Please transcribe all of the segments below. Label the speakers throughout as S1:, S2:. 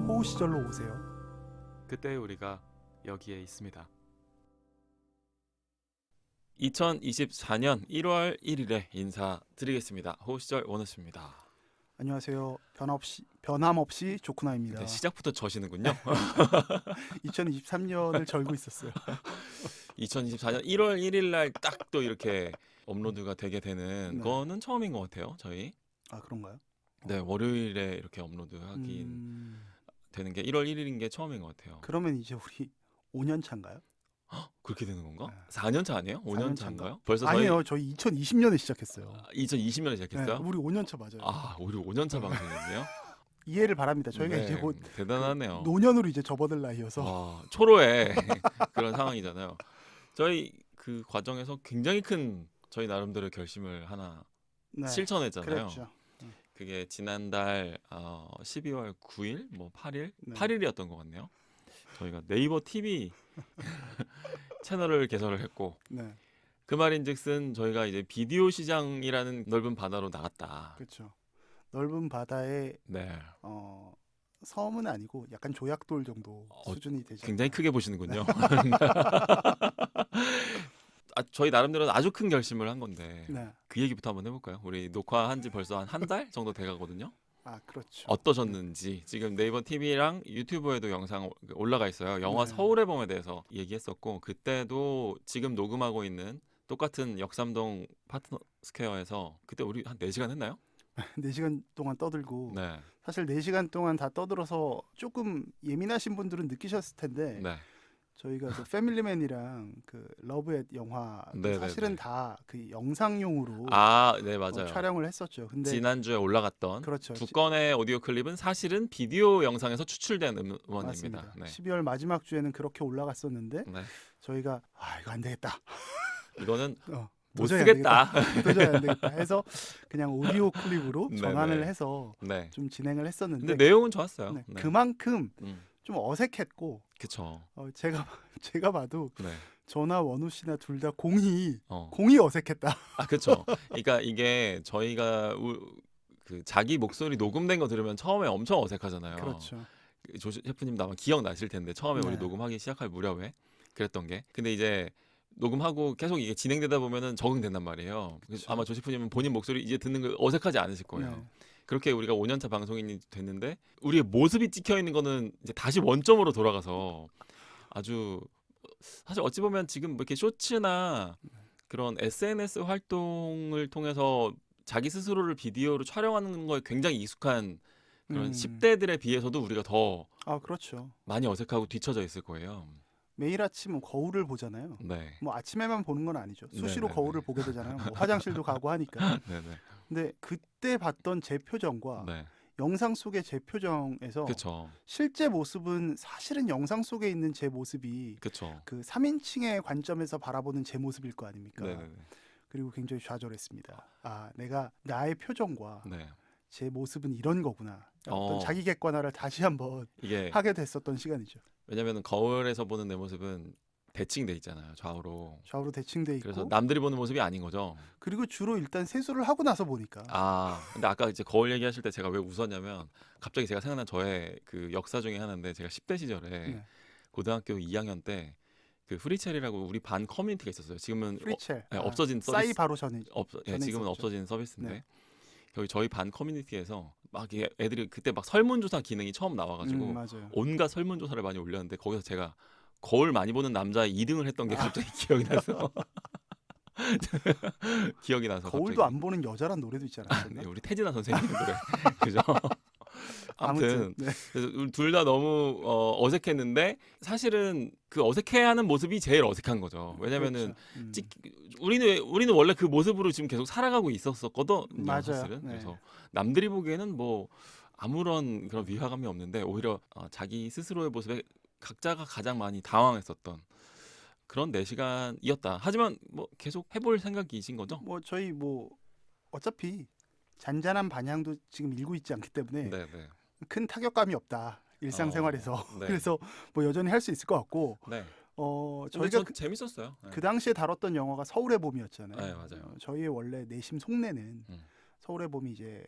S1: 호우 시절로 오세요.
S2: 그때 우리가 여기에 있습니다. 2024년 1월 1일에 인사드리겠습니다. 호시절 원우스입니다.
S1: 안녕하세요. 변함없이 조쿠나입니다.
S2: 네, 시작부터 저시는군요.
S1: 2023년을 절고 있었어요.
S2: 2024년 1월 1일 날 딱 또 이렇게 업로드가 되게 되는
S1: 네.
S2: 거는 처음인 것 같아요. 저희.
S1: 아, 그런가요?
S2: 네, 월요일에 이렇게 업로드하긴 되는 게 1월 1일인 게 처음인 것 같아요.
S1: 그러면 이제 우리 5년 차인가요?
S2: 그렇게 되는 건가?
S1: 네.
S2: 4년 차 아니에요? 5년
S1: 4년
S2: 차인가요? 벌써 저희
S1: 아니에요. 저희 2020년에 시작했어요.
S2: 2020년에 시작했어요?
S1: 네, 우리 5년 차 맞아요.
S2: 아, 우리 5년 차 방송이었네요.
S1: 이해를 바랍니다. 저희가
S2: 네,
S1: 이제 곧
S2: 대단하네요.
S1: 노년으로 이제 접어들 나이여서.
S2: 와, 초로의 그런 상황이잖아요. 저희 그 과정에서 굉장히 큰 저희 나름대로 결심을 하나
S1: 네,
S2: 실천했잖아요.
S1: 그랬죠.
S2: 그게 지난달 12월 9일, 뭐 8일,
S1: 네.
S2: 8일이었던 것 같네요. 저희가 네이버 TV 채널을 개설을 했고
S1: 네,
S2: 그 말인즉슨 저희가 이제 비디오 시장이라는 넓은 바다로 나갔다.
S1: 그렇죠. 넓은 바다에
S2: 네,
S1: 섬은 아니고 약간 조약돌 정도 수준이 되죠.
S2: 굉장히 크게 보시는군요. 저희 나름대로는 아주 큰 결심을 한 건데
S1: 네,
S2: 그 얘기부터 한번 해볼까요? 우리 녹화한 지 벌써 한 달 정도 돼가거든요.
S1: 아 그렇죠.
S2: 어떠셨는지 지금 네이버 TV랑 유튜브에도 영상 올라가 있어요. 영화
S1: 네.
S2: 서울의 봄에 대해서 얘기했었고 그때도 지금 녹음하고 있는 똑같은 역삼동 파트너 스퀘어에서 그때 우리 한 4시간 했나요?
S1: 4시간 동안 떠들고
S2: 네.
S1: 사실 4시간 동안 다 떠들어서 조금 예민하신 분들은 느끼셨을 텐데
S2: 네.
S1: 저희가 그 패밀리맨이랑 그 러브앳 영화
S2: 네,
S1: 사실은
S2: 네, 네.
S1: 다 그 영상용으로
S2: 네, 맞아요.
S1: 촬영을 했었죠. 근데
S2: 지난주에 올라갔던
S1: 그렇죠.
S2: 두 건의 오디오 클립은 사실은 비디오 영상에서 추출된 음원입니다.
S1: 맞습니다.
S2: 네.
S1: 12월 마지막 주에는 그렇게 올라갔었는데
S2: 네.
S1: 저희가 이거 안 되겠다.
S2: 이거는 못
S1: 도저히 안
S2: 쓰겠다.
S1: 되겠다. 도저히 안 되겠다 해서 그냥 오디오 클립으로
S2: 네,
S1: 전환을
S2: 네.
S1: 해서
S2: 네.
S1: 좀 진행을 했었는데
S2: 근데 내용은 좋았어요.
S1: 네,
S2: 네.
S1: 그만큼
S2: 음,
S1: 좀 어색했고
S2: 그쵸.
S1: 제가 봐도
S2: 네.
S1: 저나 원우 씨나 둘 다 공이
S2: 어.
S1: 어색했다.
S2: 그쵸. 그러니까 이게 저희가 그 자기 목소리 녹음된 거 들으면 처음에 엄청 어색하잖아요.
S1: 그렇죠.
S2: 조 셰프님도 아마 기억나실 텐데 처음에 우리
S1: 네.
S2: 녹음하기 시작할 무렵에 그랬던 게. 근데 이제 녹음하고 계속 이게 진행되다 보면은 적응된단 말이에요.
S1: 그쵸.
S2: 아마 조 셰프님은 본인 목소리 이제 듣는 거 어색하지 않으실 거예요.
S1: 네.
S2: 그렇게 우리가 5년차 방송인이 됐는데 우리의 모습이 찍혀 있는 거는 이제 다시 원점으로 돌아가서 아주 사실 어찌 보면 지금 뭐 이렇게 쇼츠나 그런 SNS 활동을 통해서 자기 스스로를 비디오로 촬영하는 거에 굉장히 익숙한 그런 10대들에 비해서도 우리가 더
S1: 그렇죠.
S2: 많이 어색하고 뒤처져 있을 거예요.
S1: 매일 아침 거울을 보잖아요.
S2: 네.
S1: 뭐 아침에만 보는 건 아니죠. 수시로
S2: 네네네.
S1: 거울을 보게 되잖아요. 뭐 화장실도 가고 하니까.
S2: 네네.
S1: 근데 그때 봤던 제 표정과
S2: 네.
S1: 영상 속의 제 표정에서
S2: 그쵸.
S1: 실제 모습은 사실은 영상 속에 있는 제 모습이
S2: 그쵸.
S1: 그 3인칭의 관점에서 바라보는 제 모습일 거 아닙니까?
S2: 네네네.
S1: 그리고 굉장히 좌절했습니다. 내가 나의 표정과
S2: 네.
S1: 제 모습은 이런 거구나.
S2: 어.
S1: 어떤 자기 객관화를 다시 한번
S2: 이게
S1: 하게 됐었던 시간이죠.
S2: 왜냐면은 거울에서 보는 내 모습은 대칭돼 있잖아요. 좌우로.
S1: 좌우로 대칭돼 있고
S2: 그래서 남들이 보는 모습이 아닌 거죠.
S1: 그리고 주로 일단 세수를 하고 나서 보니까
S2: 근데 아까 이제 거울 얘기하실 때 제가 왜 웃었냐면 갑자기 제가 생각난 저의 그 역사 중에 하나인데 제가 10대 시절에
S1: 네.
S2: 고등학교 2학년 때 그 프리첼이라고 우리 반 커뮤니티가 있었어요. 지금은
S1: 프리첼
S2: 없어진
S1: 싸이
S2: 서비스.
S1: 바로 전에
S2: 지금은
S1: 있었죠.
S2: 없어진 서비스인데
S1: 네.
S2: 여기 저희 반 커뮤니티에서 막 애들이 그때 막 설문조사 기능이 처음 나와가지고
S1: 맞아요.
S2: 온갖 설문조사를 많이 올렸는데 거기서 제가 거울 많이 보는 남자 2등을 했던 게 갑자기 기억이 나서 기억이 나서
S1: 거울도
S2: 갑자기.
S1: 안 보는 여자란 노래도 있잖아요.
S2: 네, 우리 태진아 선생님 노래 그죠? 아무튼
S1: 네.
S2: 그래서 둘 다 너무 어색했는데 사실은 그 어색해하는 모습이 제일 어색한 거죠. 왜냐면은
S1: 그렇죠.
S2: 우리는 원래 그 모습으로 지금 계속 살아가고 있었거든요.
S1: 맞아요.
S2: 사실은.
S1: 네.
S2: 그래서 남들이 보기에는 뭐 아무런 그런 위화감이 없는데 오히려 자기 스스로의 모습에 각자가 가장 많이 당황했었던 그런 4시간이었다. 하지만 뭐 계속 해볼 생각이신 거죠?
S1: 뭐 저희 뭐 어차피 잔잔한 반향도 지금 일고 있지 않기 때문에
S2: 네, 네.
S1: 큰 타격감이 없다 일상생활에서.
S2: 네.
S1: 그래서 뭐 여전히 할 수 있을 것 같고
S2: 네.
S1: 저희가
S2: 저희가 재밌었어요. 네.
S1: 그 당시에 다뤘던 영화가 서울의 봄이었잖아요.
S2: 네, 맞아요.
S1: 저희의 원래 내심 속내는
S2: 음.
S1: 서울의 봄이 이제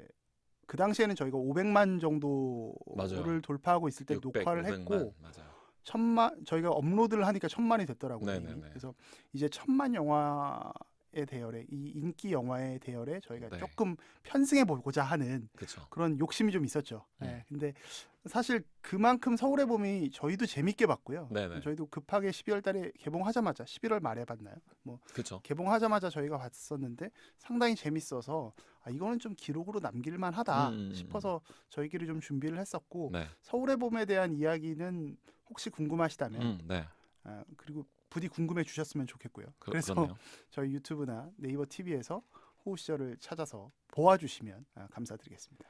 S1: 그 당시에는 저희가 500만
S2: 맞아요.
S1: 정도를 돌파하고 있을 때
S2: 600,
S1: 녹화를
S2: 500만.
S1: 했고
S2: 맞아요.
S1: 1000만 저희가 업로드를 하니까 1000만이 됐더라고요.
S2: 네네네.
S1: 이미. 그래서 이제 1000만 영화의 대열에 이 인기 영화의 대열에 저희가
S2: 네.
S1: 조금 편승해 보고자 하는
S2: 그렇죠.
S1: 그런 욕심이 좀 있었죠.
S2: 음.
S1: 네. 근데 사실 그만큼 서울의 봄이 저희도 재밌게 봤고요.
S2: 네네.
S1: 저희도 급하게 12월 달에 개봉하자마자 11월 말에 봤나요? 뭐
S2: 그렇죠.
S1: 개봉하자마자 저희가 봤었는데 상당히 재밌어서 이거는 좀 기록으로 남길 만하다 싶어서 저희끼리 좀 준비를 했었고
S2: 네.
S1: 서울의 봄에 대한 이야기는 혹시 궁금하시다면
S2: 네.
S1: 그리고 부디 궁금해 주셨으면 좋겠고요. 그래서
S2: 그렇네요.
S1: 저희 유튜브나 네이버 TV에서 호우 시절을 찾아서 보아주시면 감사드리겠습니다.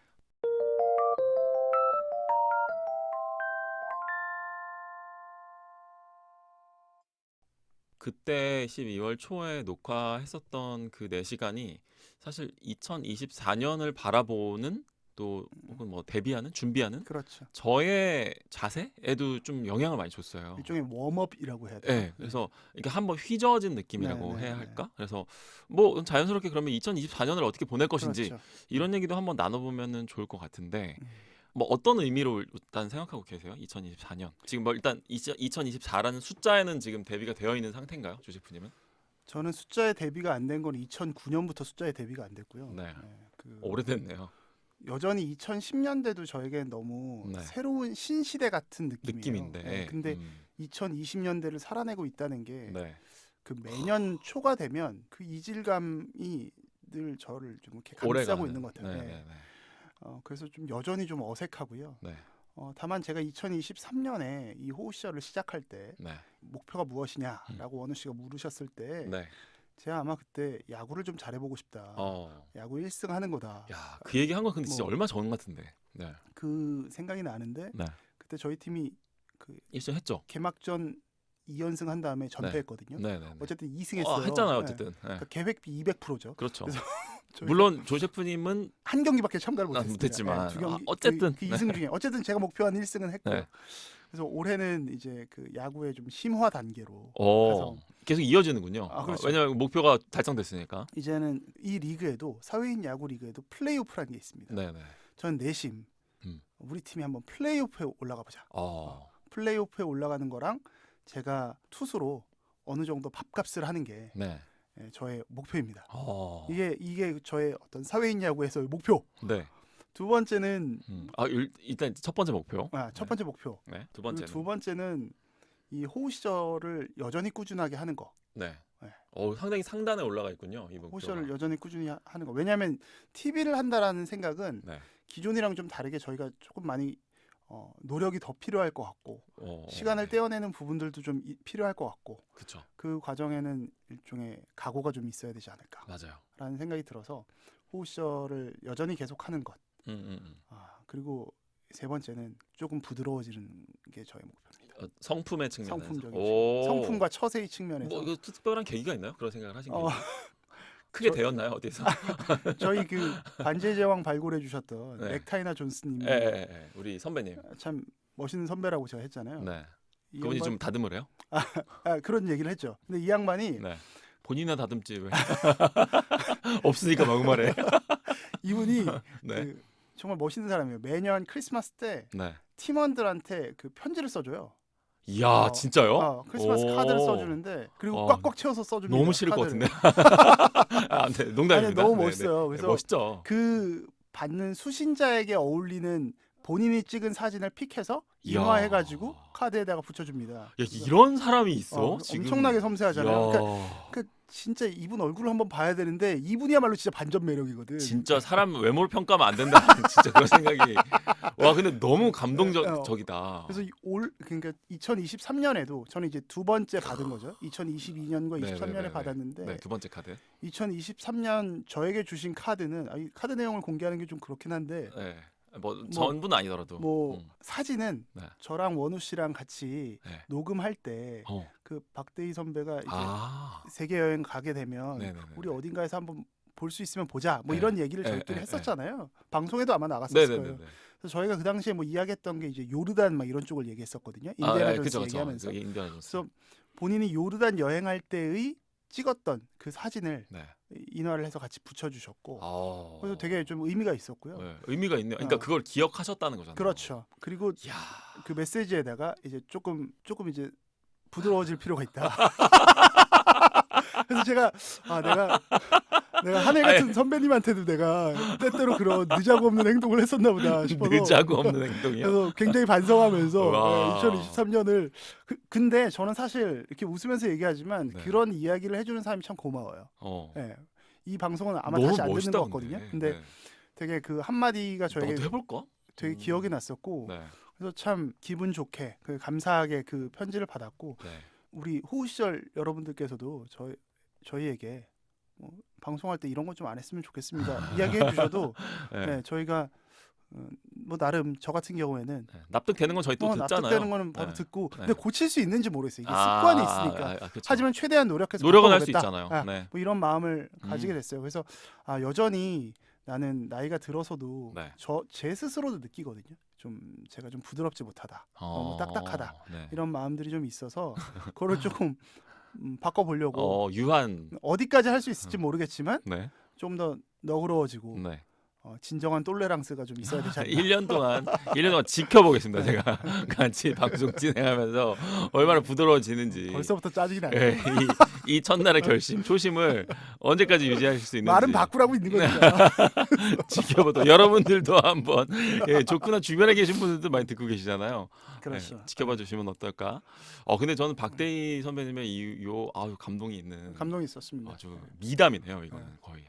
S2: 그때 12월 초에 녹화했었던 그 4시간이 사실 2024년을 바라보는 또 혹은 뭐 대비하는 준비하는
S1: 그렇죠.
S2: 저의 자세에도 좀 영향을 많이 줬어요.
S1: 일종의 웜업이라고 해야 돼요.
S2: 네, 그래서 이게 한번 휘저어진 느낌이라고
S1: 네,
S2: 해야
S1: 네,
S2: 할까? 그래서 뭐 자연스럽게 그러면 2024년을 어떻게 보낼 것인지
S1: 그렇죠.
S2: 이런 얘기도 한번 나눠보면은 좋을 것 같은데
S1: 음.
S2: 뭐 어떤 의미로 일단 생각하고 계세요? 2024년 지금 뭐 일단 2024라는 숫자에는 지금 대비가 되어 있는 상태인가요, 조세프님은?
S1: 저는 숫자에 대비가 안 된 건 2009년부터 숫자에 대비가 안 됐고요.
S2: 네.
S1: 그
S2: 오래됐네요.
S1: 여전히 2010년대도 저에겐 너무
S2: 네.
S1: 새로운 신시대 같은 느낌이에요.
S2: 느낌인데.
S1: 네, 근데 2020년대를 살아내고 있다는 게
S2: 네.
S1: 그 매년 초가 되면 그 이질감이 늘 저를 좀 이렇게
S2: 오래
S1: 감싸고
S2: 가는.
S1: 있는 것 같아요.
S2: 네,
S1: 네.
S2: 네, 네.
S1: 그래서 좀 여전히 좀 어색하고요.
S2: 네.
S1: 다만 제가 2023년에 이 호우 시절을 시작할 때
S2: 네.
S1: 목표가 무엇이냐라고 원우 씨가 물으셨을 때
S2: 네.
S1: 제가 아마 그때 야구를 좀 잘해보고 싶다. 야구 1승 하는 거다.
S2: 야, 그 얘기 한 건 근데 진짜
S1: 뭐.
S2: 얼마 전 같은데. 네.
S1: 그 생각이 나는데
S2: 네.
S1: 그때 저희 팀이 그
S2: 1승 했죠.
S1: 개막전 2연승 한 다음에 전패했거든요.
S2: 네, 네. 네.
S1: 어쨌든 2승했어요.
S2: 했잖아요, 어쨌든. 네.
S1: 그러니까 계획비 200%죠.
S2: 그렇죠.
S1: 그래서
S2: 물론 조세프님은
S1: 한 경기밖에 참가를 못했습니다.
S2: 못했지만
S1: 두 경기,
S2: 어쨌든
S1: 그 2승 중에 어쨌든 제가 목표한 1승은 했고
S2: 네.
S1: 그래서 올해는 이제 그 야구의 좀 심화 단계로
S2: 어, 계속 이어지는군요.
S1: 그렇죠.
S2: 왜냐하면 목표가 달성됐으니까.
S1: 이제는 이 리그에도 사회인 야구 리그에도 플레이오프라는 게 있습니다.
S2: 네, 네.
S1: 저는 내심 우리 팀이 한번 플레이오프에 올라가 보자. 플레이오프에 올라가는 거랑 제가 투수로 어느 정도 밥값을 하는 게
S2: 네.
S1: 저의 목표입니다. 이게 저의 어떤 사회인 야구에서의 목표.
S2: 네.
S1: 두 번째는
S2: 일단 첫 번째 목표.
S1: 첫 번째 목표.
S2: 네. 두 번째는.
S1: 두 번째는 이 호우 시절을 여전히 꾸준하게 하는 거.
S2: 네.
S1: 네.
S2: 상당히 상단에 올라가 있군요. 이 목표가.
S1: 호우 시절을 여전히 꾸준히 하는 거. 왜냐하면 TV를 한다라는 생각은
S2: 네.
S1: 기존이랑 좀 다르게 저희가 조금 많이 노력이 더 필요할 것 같고 시간을
S2: 네.
S1: 떼어내는 부분들도 좀 필요할 것 같고
S2: 그렇죠.
S1: 그 과정에는 일종의 각오가 좀 있어야 되지
S2: 맞아요.
S1: 않을까라는 생각이 들어서 호우 시절을 여전히 계속하는 것. 그리고 세 번째는 조금 부드러워지는 게 저의 목표입니다.
S2: 성품의 측면에서.
S1: 성품적인 성품과 처세의 측면에서.
S2: 뭐 이거 특별한 계기가 있나요? 그런 생각을 하신 게 크게
S1: 저-
S2: 되었나요? 어디서?
S1: 저희 그 반지의 제왕 발굴해 주셨던
S2: 네.
S1: 넥타이나 존스님이
S2: 우리 선배님.
S1: 참 멋있는 선배라고 제가 했잖아요.
S2: 네.
S1: 이
S2: 그분이
S1: 양반-
S2: 좀 다듬을 해요?
S1: 그런 얘기를 했죠. 근데 이 양반이
S2: 네. 본인이나 다듬지 왜? 없으니까 막말해.
S1: 이분이
S2: 네.
S1: 그 정말 멋있는 사람이에요. 매년 크리스마스 때
S2: 네.
S1: 팀원들한테 그 편지를 써줘요.
S2: 이야, 진짜요?
S1: 크리스마스
S2: 오.
S1: 카드를 써주는데 그리고
S2: 어.
S1: 꽉꽉 채워서 써줍니다.
S2: 너무 싫을 것
S1: 카드를.
S2: 같은데. 네, 농담입니다.
S1: 아니, 너무
S2: 네,
S1: 멋있어요.
S2: 네.
S1: 그래서
S2: 멋있죠.
S1: 그 받는 수신자에게 어울리는 본인이 찍은 사진을 픽해서
S2: 이야.
S1: 인화해가지고 카드에다가 붙여줍니다.
S2: 야,
S1: 그래서
S2: 이런 사람이 있어? 지금.
S1: 엄청나게 섬세하잖아요.
S2: 이야.
S1: 그러니까 진짜 이분 얼굴을 한번 봐야 되는데 이분이야말로 진짜 반전 매력이거든.
S2: 진짜 사람 외모를 평가하면 안 된다. 진짜 그런 생각이. 와, 근데 너무 감동적이다.
S1: 그래서 그러니까 2023년에도 저는 이제 두 번째 받은 거죠. 2022년과
S2: 네,
S1: 23년에
S2: 네, 네.
S1: 받았는데
S2: 네, 두 번째 카드.
S1: 2023년 저에게 주신 카드는 이 카드 내용을 공개하는 게 좀 그렇긴 한데
S2: 네. 뭐 전부는 아니더라도.
S1: 뭐 사진은
S2: 네.
S1: 저랑 원우 씨랑 같이
S2: 네.
S1: 녹음할 때 그 박대희 선배가 이제 세계 여행 가게 되면
S2: 네네네.
S1: 우리 어딘가에서 한번 볼 수 있으면 보자. 뭐
S2: 네.
S1: 이런 얘기를 저희끼리 했었잖아요. 방송에도 아마 나갔었을 거예요.
S2: 네네네.
S1: 그래서 저희가 그 당시에 뭐 이야기했던 게 이제 요르단 막 이런 쪽을 얘기했었거든요. 인디아나 존스
S2: 그쵸.
S1: 얘기하면서.
S2: 인디아나 존스.
S1: 그래서 본인이 요르단 여행할 때의 찍었던 그 사진을
S2: 네.
S1: 인화를 해서 같이 붙여주셨고
S2: 아.
S1: 그래서 되게 좀 의미가 있었고요.
S2: 네, 의미가 있네요. 그러니까 그걸 기억하셨다는 거잖아요.
S1: 그렇죠. 그리고
S2: 야.
S1: 그 메시지에다가 이제 조금 이제 부드러워질 필요가 있다. 그래서 제가 내가 한해 같은 선배님한테도 내가 때때로 그런 늦자고 없는 행동을 했었나 보다 싶어서
S2: 늦자고 없는 행동이요.
S1: 그래서 굉장히 반성하면서
S2: 와.
S1: 2023년을 근데 저는 사실 이렇게 웃으면서 얘기하지만
S2: 네.
S1: 그런 이야기를 해주는 사람이 참 고마워요. 네. 이 방송은 아마 다시 안 듣는 것 같거든요. 근데 되게 그 한마디가 저에게
S2: 너도 해볼까?
S1: 되게 기억이 났었고
S2: 네.
S1: 그래서 참 기분 좋게 그 감사하게 그 편지를 받았고
S2: 네.
S1: 우리 호우 시절 여러분들께서도 저희에게 뭐 방송할 때 이런 거 좀 안 했으면 좋겠습니다. 이야기해 주셔도
S2: 네.
S1: 네, 저희가 뭐 나름 저 같은 경우에는
S2: 네. 납득되는 건 저희 또 듣잖아요.
S1: 납득되는 거는 바로
S2: 네.
S1: 듣고
S2: 네.
S1: 근데 고칠 수 있는지 모르겠어요. 이게 습관이 있으니까.
S2: 그렇죠.
S1: 하지만 최대한 노력해서
S2: 노력은 할 수
S1: 바꿔보겠다.
S2: 있잖아요. 네.
S1: 뭐 이런 마음을 가지게 됐어요. 그래서 여전히 나는 나이가 들어서도
S2: 네.
S1: 제 스스로도 느끼거든요. 좀 제가 좀 부드럽지 못하다, 너무 딱딱하다
S2: 네.
S1: 이런 마음들이 좀 있어서 그거를 조금 바꿔보려고
S2: 유한.
S1: 어디까지 할 수 있을지 모르겠지만
S2: 네.
S1: 좀 더 너그러워지고
S2: 네.
S1: 진정한 똘레랑스가 좀 있어야 되지 않나.
S2: 1년 동안 지켜보겠습니다. 제가 같이 방송 진행하면서 얼마나 부드러워지는지.
S1: 벌써부터 짜증이 나요.
S2: 네, 이 첫날의 결심, 초심을 언제까지 유지하실 수 있는지.
S1: 말은 바꾸라고 있는 거니까.
S2: 지켜보도록 여러분들도 한번 좋구나 주변에 계신 분들도 많이 듣고 계시잖아요.
S1: 그렇죠.
S2: 지켜봐 주시면 어떨까? 근데 저는 박대희 선배님의 아유 감동이 있는
S1: 감동이 있었습니다.
S2: 아주 미담이네요. 이거는 거의.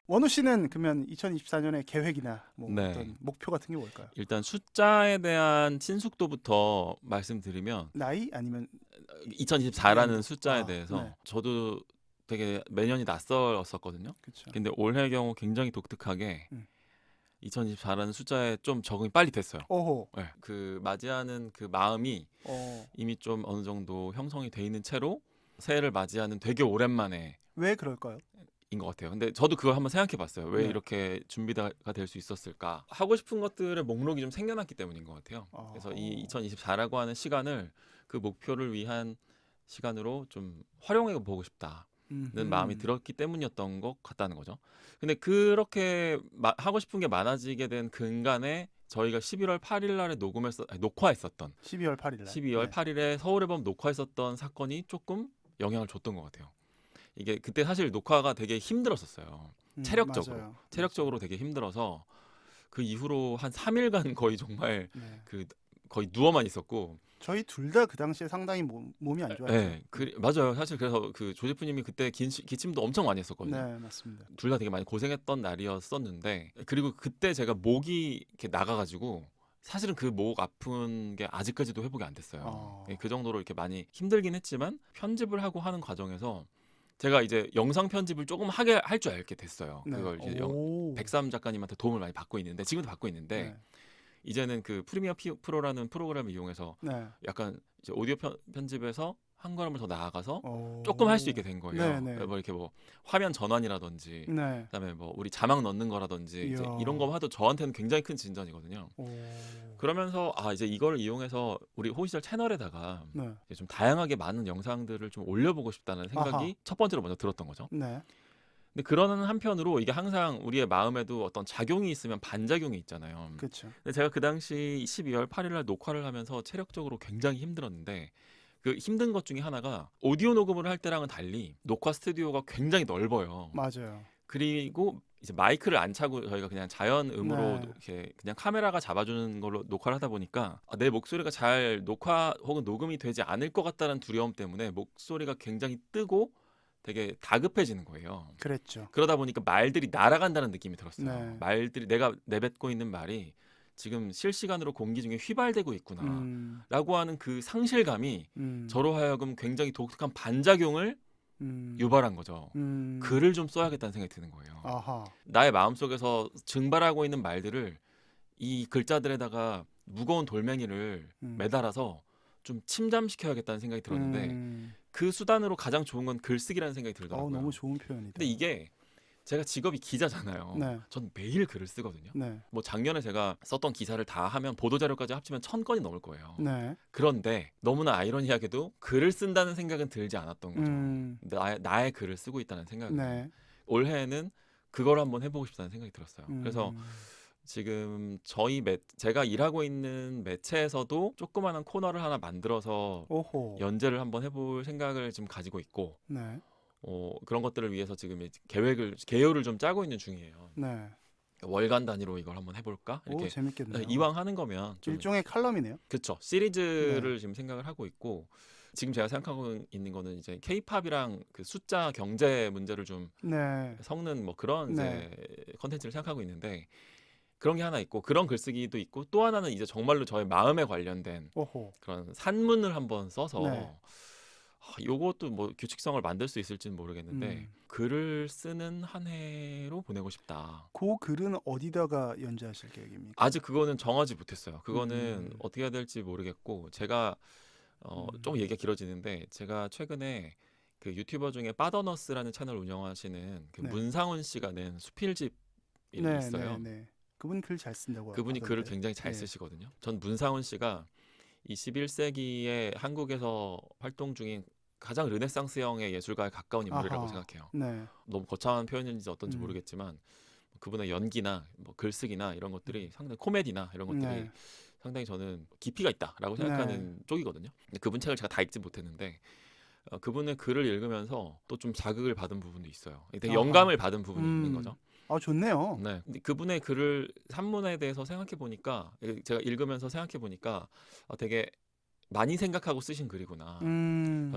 S1: 원우 씨는 그러면 2024년의 계획이나 뭐
S2: 네.
S1: 어떤 목표 같은 게 뭘까요?
S2: 일단 숫자에 대한 친숙도부터 말씀드리면
S1: 나이 아니면
S2: 2024라는 숫자에 대해서
S1: 네.
S2: 저도 되게 매년이 낯설었었거든요.
S1: 그렇죠.
S2: 근데 올해 경우 굉장히 독특하게 2024라는 숫자에 좀 적응이 빨리 됐어요.
S1: 오호.
S2: 네, 그 맞이하는 그 마음이 이미 좀 어느 정도 형성이 돼 있는 채로 새해를 맞이하는 되게 오랜만에
S1: 왜 그럴까요?
S2: 인 것 같아요. 근데 저도 그걸 한번 생각해봤어요. 왜
S1: 네.
S2: 이렇게 준비가 될 수 있었을까? 하고 싶은 것들의 목록이 좀 생겨났기 때문인 것 같아요. 그래서 이 2024라고 하는 시간을 그 목표를 위한 시간으로 좀 활용해 보고 싶다는 마음이 들었기 때문이었던 것 같다는 거죠. 근데 그렇게 하고 싶은 게 많아지게 된 근간에 저희가 11월 8일 날에 녹화했었던
S1: 12월 8일 날.
S2: 12월 8일에 서울 앨범 녹화했었던 사건이 조금 영향을 줬던 것 같아요. 이게 그때 사실 녹화가 되게 힘들었었어요. 체력적으로.
S1: 맞아요.
S2: 체력적으로 되게 힘들어서 그 이후로 한 3일간 거의 정말
S1: 네.
S2: 거의 누워만 있었고
S1: 저희 둘 다 그 당시에 상당히 몸이 안 좋았죠.
S2: 네, 맞아요. 사실 그래서 그 조제프님이 그때 기침도 엄청 많이 했었거든요.
S1: 네, 맞습니다.
S2: 둘 다 되게 많이 고생했던 날이었었는데 그리고 그때 제가 목이 이렇게 나가가지고 사실은 그 목 아픈 게 아직까지도 회복이 안 됐어요. 그 정도로 이렇게 많이 힘들긴 했지만 편집을 하고 하는 과정에서 제가 이제 영상 편집을 조금 하게 할 줄 알게 됐어요.
S1: 네.
S2: 그걸 이제 백삼 작가님한테 도움을 많이 받고 있는데 지금도 받고 있는데 이제는 그 프리미어 프로라는 프로그램을 이용해서 약간 이제 오디오 편집에서 한 걸음을 더 나아가서 조금 할 수 있게 된 거예요. 뭐 이렇게 뭐 화면 전환이라든지 그다음에 뭐 우리 자막 넣는 거라든지 이제 이런 거 해도 저한테는 굉장히 큰 진전이거든요. 그러면서 이제 이걸 이용해서 우리 호시절 채널에다가 이제 좀 다양하게 많은 영상들을 좀 올려보고 싶다는 생각이 첫 번째로 먼저 들었던 거죠. 근데 그러는 한편으로 이게 항상 우리의 마음에도 어떤 작용이 있으면 반작용이 있잖아요.
S1: 그렇죠.
S2: 근데 제가 그 당시 12월 8일 날 녹화를 하면서 체력적으로 굉장히 힘들었는데 그 힘든 것 중에 하나가 오디오 녹음을 할 때랑은 달리 녹화 스튜디오가 굉장히 넓어요.
S1: 맞아요.
S2: 그리고 이제 마이크를 안 차고 저희가 그냥 자연 음으로 이렇게 그냥 카메라가 잡아주는 걸로 녹화를 하다 보니까 내 목소리가 잘 녹화 혹은 녹음이 되지 않을 것 같다는 두려움 때문에 목소리가 굉장히 뜨고 되게 다급해지는 거예요.
S1: 그랬죠.
S2: 그러다 보니까 말들이 날아간다는 느낌이 들었어요. 말들이 내가 내뱉고 있는 말이 지금 실시간으로 공기 중에 휘발되고 있구나 라고 하는 그 상실감이 저로 하여금 굉장히 독특한 반작용을 유발한 거죠. 글을 좀 써야겠다는 생각이 드는 거예요. 나의 마음속에서 증발하고 있는 말들을 이 글자들에다가 무거운 돌멩이를 매달아서 좀 침잠시켜야겠다는 생각이 들었는데 그 수단으로 가장 좋은 건 글쓰기라는 생각이 들더라고요.
S1: 너무 좋은 표현이다.
S2: 근데 이게 제가 직업이 기자잖아요.
S1: 네.
S2: 전 매일 글을 쓰거든요.
S1: 네.
S2: 뭐 작년에 제가 썼던 기사를 다 하면 보도자료까지 합치면 1000건이 넘을 거예요.
S1: 네.
S2: 그런데 너무나 아이러니하게도 글을 쓴다는 생각은 들지 않았던 거죠. 나의 글을 쓰고 있다는 생각은.
S1: 네.
S2: 올해에는 그걸 한번 해보고 싶다는 생각이 들었어요. 그래서 지금 제가 일하고 있는 매체에서도 조그마한 코너를 하나 만들어서
S1: 오호.
S2: 연재를 한번 해볼 생각을 지금 가지고 있고
S1: 네.
S2: 그런 것들을 위해서 지금 계획을 좀 짜고 있는 중이에요.
S1: 네.
S2: 월간 단위로 이걸 한번 해볼까? 이렇게
S1: 재밌겠네요.
S2: 이왕 하는 거면 좀
S1: 일종의 칼럼이네요.
S2: 그렇죠. 시리즈를 지금 생각을 하고 있고 지금 제가 생각하고 있는 거는 이제 K-팝이랑 그 숫자 경제 문제를 좀
S1: 네.
S2: 섞는 뭐 그런
S1: 네.
S2: 이제 컨텐츠를 생각하고 있는데 그런 게 하나 있고 그런 글쓰기도 있고 또 하나는 이제 정말로 저의 마음에 관련된
S1: 오호.
S2: 그런 산문을 한번 써서
S1: 네.
S2: 요것도 뭐 규칙성을 만들 수 있을지는 모르겠는데 글을 쓰는 한 해로 보내고 싶다.
S1: 그 글은 어디다가 연재하실 계획입니까?
S2: 아직 그거는 정하지 못했어요. 그거는 어떻게 해야 될지 모르겠고 제가 좀 얘기가 길어지는데 제가 최근에 그 유튜버 중에 빠더너스라는 채널 운영하시는 그
S1: 네.
S2: 문상훈 씨가 낸 수필집이
S1: 네,
S2: 있어요.
S1: 네. 그분 글 잘 쓴다고
S2: 그분이
S1: 하던데.
S2: 글을 굉장히 잘
S1: 네.
S2: 쓰시거든요. 전 문상훈 씨가 21세기에 한국에서 활동 중인 가장 르네상스형의 예술가에 가까운 인물이라고
S1: 아하.
S2: 생각해요.
S1: 네.
S2: 너무 거창한 표현인지 어떤지
S1: 음.
S2: 모르겠지만 그분의 연기나 뭐 글쓰기나 이런 것들이 상당히 코미디나 이런 것들이
S1: 네.
S2: 상당히 저는 깊이가 있다라고 생각하는 쪽이거든요. 근데 그분 책을 제가 다 읽지 못했는데 그분의 글을 읽으면서 또 좀 자극을 받은 부분도 있어요. 되게
S1: 아하.
S2: 영감을 받은 부분이 있는 거죠.
S1: 좋네요.
S2: 네. 근데 그분의 글을 산문에 대해서 생각해 보니까 제가 읽으면서 생각해 보니까 되게 많이 생각하고 쓰신 글이구나.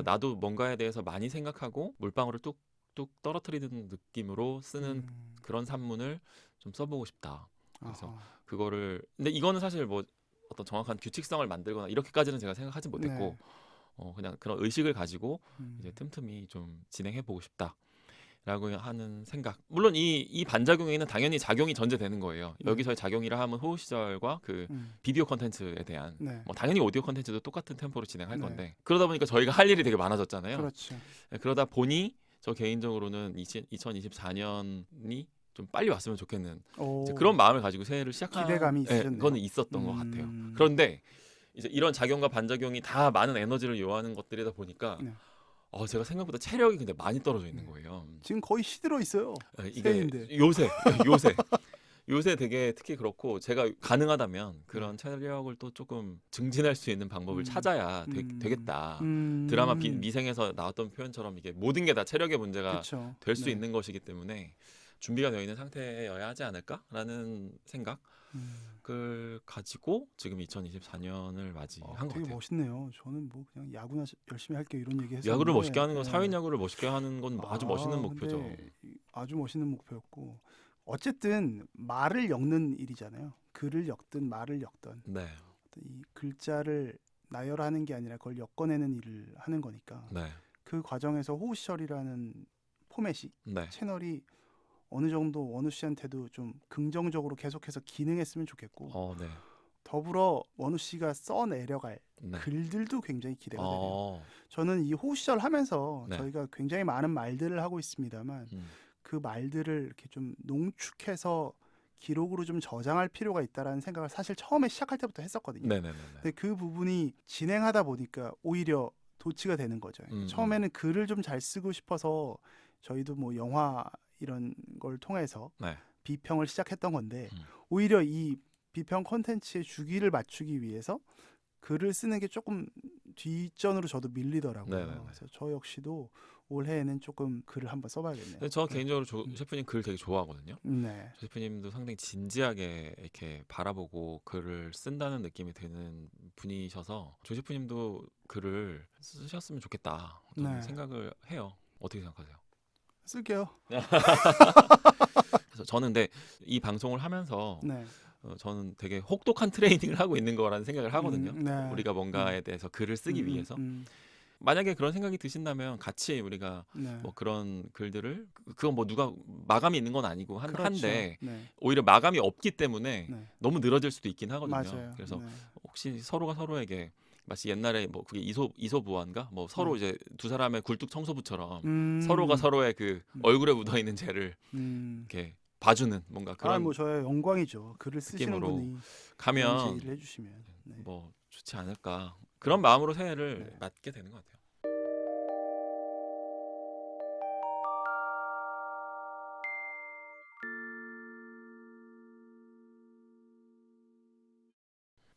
S2: 나도 뭔가에 대해서 많이 생각하고 물방울을 뚝뚝 떨어뜨리는 느낌으로 쓰는 그런 산문을 좀 써보고 싶다. 그래서
S1: 아하.
S2: 그거를 근데 이거는 사실 뭐 어떤 정확한 규칙성을 만들거나 이렇게까지는 제가 생각하지 못했고 그냥 그런 의식을 가지고 이제 틈틈이 좀 진행해 보고 싶다라고 하는 생각. 물론 이 반작용에는 당연히 작용이 전제되는 거예요. 여기서의 작용이라 하면 호우 시절과 그 비디오 컨텐츠에 대한
S1: 네.
S2: 뭐 당연히 오디오 컨텐츠도 똑같은 템포로 진행할
S1: 네.
S2: 건데 그러다 보니까 저희가 할 일이 되게 많아졌잖아요.
S1: 그렇죠.
S2: 그러다 보니 저 개인적으로는 2024년이 좀 빨리 왔으면 좋겠는 이제 그런 마음을 가지고 새해를 시작한
S1: 기대감이 있으셨네요.
S2: 그거는 있었던 것 같아요. 그런데 이제 이런 작용과 반작용이 다 많은 에너지를 요하는 것들이다 보니까
S1: 네.
S2: 제가 생각보다 체력이 근데 많이 떨어져 있는 거예요.
S1: 지금 거의 시들어 있어요.
S2: 이게
S1: 새해인데.
S2: 요새 되게 특히 그렇고 제가 가능하다면 그런 체력을 또 조금 증진할 수 있는 방법을 찾아야 되겠다. 드라마 미생에서 나왔던 표현처럼 이게 모든 게 다 체력의 문제가 될 수 있는 것이기 때문에 준비가 되어 있는 상태여야 하지 않을까라는 생각을 가지고 지금 2024년을 맞이한 것
S1: 되게
S2: 같아요.
S1: 멋있네요. 저는 뭐 그냥 야구나 열심히 할게 이런 얘기 했었는데
S2: 야구를 멋있게 하는 건 사회인 야구를 멋있게 하는 건 아주 멋있는 목표죠.
S1: 근데 아주 멋있는 목표였고 어쨌든 말을 엮는 일이잖아요. 글을 엮든 말을 엮든
S2: 네.
S1: 이 글자를 나열하는 게 아니라 그걸 엮어내는 일을 하는 거니까
S2: 네.
S1: 그 과정에서 호우시절이라는 포맷이
S2: 네.
S1: 채널이 어느 정도 원우 씨한테도 좀 긍정적으로 계속해서 기능했으면 좋겠고
S2: 네.
S1: 더불어 원우 씨가 써내려갈
S2: 네.
S1: 글들도 굉장히 기대가 되네요. 저는 이 호우시절 하면서
S2: 네.
S1: 저희가 굉장히 많은 말들을 하고 있습니다만 그 말들을 이렇게 좀 농축해서 기록으로 좀 저장할 필요가 있다라는 생각을 사실 처음에 시작할 때부터 했었거든요.
S2: 네네네.
S1: 근데 그 부분이 진행하다 보니까 오히려 도치가 되는 거죠. 처음에는 글을 좀 잘 쓰고 싶어서 저희도 뭐 영화 이런 걸 통해서
S2: 네.
S1: 비평을 시작했던 건데 오히려 이 비평 콘텐츠의 주기를 맞추기 위해서 글을 쓰는 게 조금 뒷전으로 저도 밀리더라고요.
S2: 네네네.
S1: 그래서 저 역시도 올해에는 조금 글을 한번 써봐야겠네요.
S2: 저 개인적으로 셰프님 글 되게 좋아하거든요.
S1: 네.
S2: 셰프님도 상당히 진지하게 이렇게 바라보고 글을 쓴다는 느낌이 드는 분이셔서 조 셰프님도 글을 쓰셨으면 좋겠다 저는
S1: 네.
S2: 생각을 해요. 어떻게 생각하세요?
S1: 쓸게요.
S2: 그래서 저는 근데 이 방송을 하면서
S1: 네.
S2: 저는 되게 혹독한 트레이닝을 하고 있는 거라는 생각을 하거든요.
S1: 네.
S2: 우리가 뭔가에 대해서 글을 쓰기 위해서 만약에 그런 생각이 드신다면 같이 우리가
S1: 네.
S2: 뭐 그런 글들을 그건 뭐 누가 마감이 있는 건 아니고
S1: 그렇죠.
S2: 한데
S1: 네.
S2: 오히려 마감이 없기 때문에
S1: 네.
S2: 너무 늘어질 수도 있긴 하거든요.
S1: 맞아요.
S2: 그래서
S1: 네.
S2: 혹시 서로가 서로에게 마치 옛날에 뭐 그게 이소부화인가 뭐 서로 이제 두 사람의 굴뚝 청소부처럼
S1: 음.
S2: 서로가 서로의 그 얼굴에 묻어 있는 죄를 이렇게 봐주는 뭔가 그런
S1: 뭐 저의 영광이죠. 글을 쓰시는
S2: 느낌으로
S1: 분이
S2: 가면
S1: 이런 제의를 해주시면. 네.
S2: 뭐 좋지 않을까 그런 마음으로 새해를
S1: 네.
S2: 맞게 되는 것 같아요.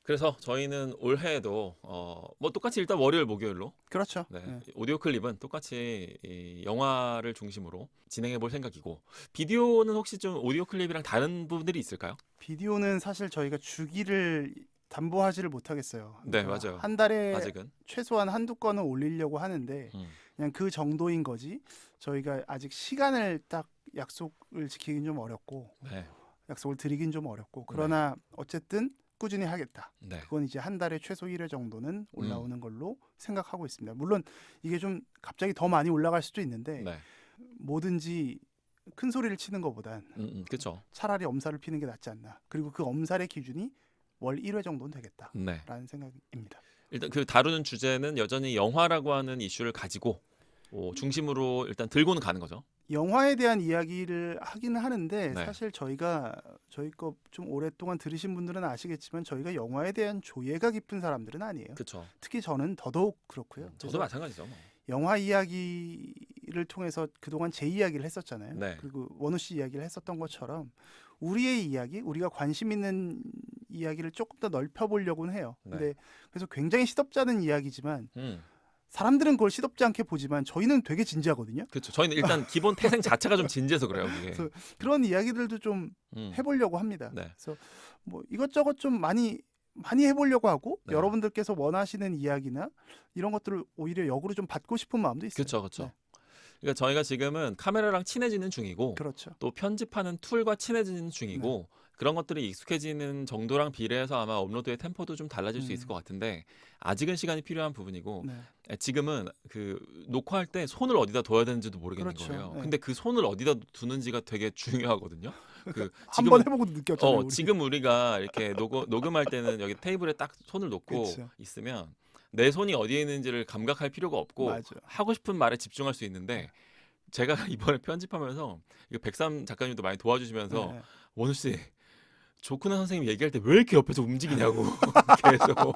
S2: 그래서 저희는 올해에도 뭐 똑같이 일단 월요일 목요일로
S1: 그렇죠.
S2: 네,
S1: 네.
S2: 오디오 클립은 똑같이 이 영화를 중심으로 진행해 볼 생각이고 비디오는 혹시 좀 오디오 클립이랑 다른 부분들이 있을까요?
S1: 비디오는 사실 저희가 주기를 담보하지를 못하겠어요.
S2: 네,
S1: 그러니까
S2: 맞아요.
S1: 한 달에
S2: 아직은
S1: 최소한 한두 건은 올리려고 하는데 그냥 그 정도인 거지. 저희가 아직 시간을 딱 약속을 지키긴 좀 어렵고
S2: 네,
S1: 약속을 드리긴 좀 어렵고 그러나 어쨌든 꾸준히 하겠다.
S2: 네,
S1: 그건 이제 한 달에 최소 1회 정도는 올라오는 걸로 생각하고 있습니다. 물론 이게 좀 갑자기 더 많이 올라갈 수도 있는데
S2: 네,
S1: 뭐든지 큰 소리를 치는 것보단
S2: 그렇죠.
S1: 차라리 엄살을 피는 게 낫지 않나. 그리고 그 엄살의 기준이 월 1회 정도는
S2: 네.
S1: 되겠다라는 생각입니다.
S2: 일단 그 다루는 주제는 여전히 영화라고 하는 이슈를 가지고 중심으로 일단 들고는 가는 거죠.
S1: 영화에 대한 이야기를 하기는 하는데
S2: 네.
S1: 사실 저희 거 좀 오랫동안 들으신 분들은 아시겠지만 저희가 영화에 대한 조예가 깊은 사람들은 아니에요.
S2: 그렇죠.
S1: 특히 저는 더더욱 그렇고요.
S2: 저도
S1: 그래서
S2: 마찬가지죠. 뭐.
S1: 영화 이야기를 통해서 그동안 제 이야기를 했었잖아요.
S2: 네.
S1: 그리고 원우 씨 이야기를 했었던 것처럼 우리의 이야기, 우리가 관심 있는 이야기를 조금 더 넓혀보려고는 해요.
S2: 네.
S1: 근데 그래서 굉장히 시덥지 않은 이야기지만
S2: 음,
S1: 사람들은 그걸 시덥지 않게 보지만 저희는 되게 진지하거든요.
S2: 그렇죠. 저희는 일단 기본 태생 자체가 좀 진지해서 그래요. 그게.
S1: 그래서 그런 이야기들도 좀 해보려고 합니다.
S2: 네.
S1: 그래서 뭐 이것저것 좀 많이 해보려고 하고
S2: 네.
S1: 여러분들께서 원하시는 이야기나 이런 것들을 오히려 역으로 좀 받고 싶은 마음도 있어요.
S2: 그렇죠, 그렇죠.
S1: 네.
S2: 그러니까 저희가 지금은 카메라랑 친해지는 중이고
S1: 그렇죠.
S2: 또 편집하는 툴과 친해지는 중이고 그런 것들이 익숙해지는 정도랑 비례해서 아마 업로드의 템포도 좀 달라질 수 있을 것 같은데 아직은 시간이 필요한 부분이고
S1: 네.
S2: 지금은 그 녹화할 때 손을 어디다 둬야 되는지도 모르겠는
S1: 그렇죠.
S2: 거예요.
S1: 네.
S2: 근데 그 손을 어디다 두는지가 되게 중요하거든요. 그
S1: 한번 해보고도 느꼈잖아요. 우리.
S2: 지금 우리가 이렇게 녹음할 때는 여기 테이블에 딱 손을 놓고
S1: 그쵸.
S2: 있으면 내 손이 어디에 있는지를 감각할 필요가 없고
S1: 맞아.
S2: 하고 싶은 말에 집중할 수 있는데 제가 이번에 편집하면서 이거 백삼 작가님도 많이 도와주시면서
S1: 네.
S2: 원우 씨 조크나 선생님 얘기할 때 왜 이렇게 옆에서 움직이냐고 계속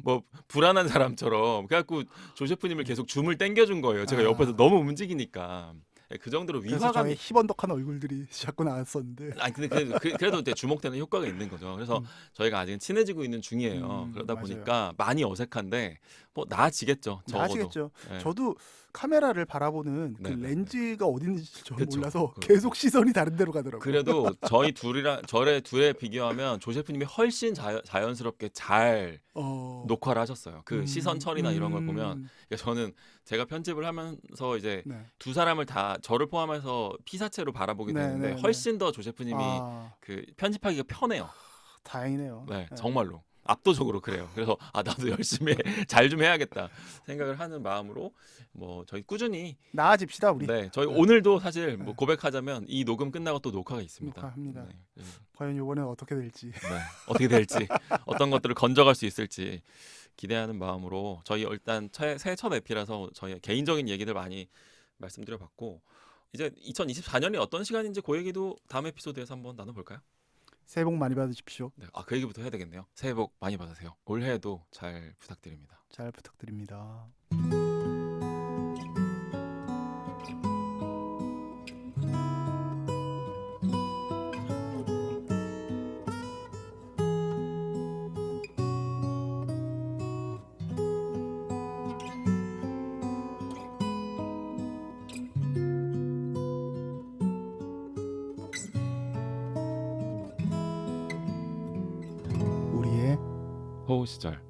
S2: 뭐 불안한 사람처럼 그래갖고 조 셰프님을 계속 줌을 당겨준 거예요. 제가 옆에서 너무 움직이니까 그 정도로
S1: 그래서 저의
S2: 위화감이
S1: 희번덕한 얼굴들이 자꾸 나왔었는데
S2: 아니 근데 그래도 이제 주목되는 효과가 있는 거죠. 그래서 저희가 아직은 친해지고 있는 중이에요. 그러다
S1: 맞아요.
S2: 보니까 많이 어색한데 뭐 나아지겠죠. 적어도.
S1: 아시겠죠?
S2: 네.
S1: 저도 카메라를 바라보는 그
S2: 네, 네,
S1: 렌즈가 어디 있는지 저는
S2: 그쵸.
S1: 몰라서 계속 시선이 다른 데로 가더라고요.
S2: 그래도 저희 저의 둘에 비교하면 조 셰프님이 훨씬 자연스럽게 잘 녹화를 하셨어요. 그 시선 처리나 이런 걸 보면 그러니까 저는 제가 편집을 하면서 이제
S1: 네.
S2: 두 사람을 다 저를 포함해서 피사체로 바라보게
S1: 네,
S2: 되는데
S1: 네,
S2: 훨씬 더 조 셰프님이 그 편집하기가 편해요.
S1: 다행이네요.
S2: 네, 정말로 압도적으로 그래요. 그래서 나도 열심히 잘 좀 해야겠다 생각을 하는 마음으로 뭐 저희 꾸준히
S1: 나아집시다 우리.
S2: 네, 저희 오늘도 사실 뭐 고백하자면 이 녹음 끝나고 또 녹화가 있습니다.
S1: 녹화합니다.
S2: 네,
S1: 과연 이번엔 어떻게 될지.
S2: 네, 어떻게 될지 어떤 것들을 건져갈 수 있을지 기대하는 마음으로 저희 일단 새해 첫 에피라서 저희 개인적인 얘기들 많이 말씀드려봤고 이제 2024년이 어떤 시간인지 그 얘기도 다음 에피소드에서 한번 나눠볼까요?
S1: 새해 복 많이 받으십시오.
S2: 네, 그 얘기부터 해야 되겠네요. 새해 복 많이 받으세요. 올해에도 잘 부탁드립니다.
S1: 잘 부탁드립니다. 우리의
S2: 호우 시절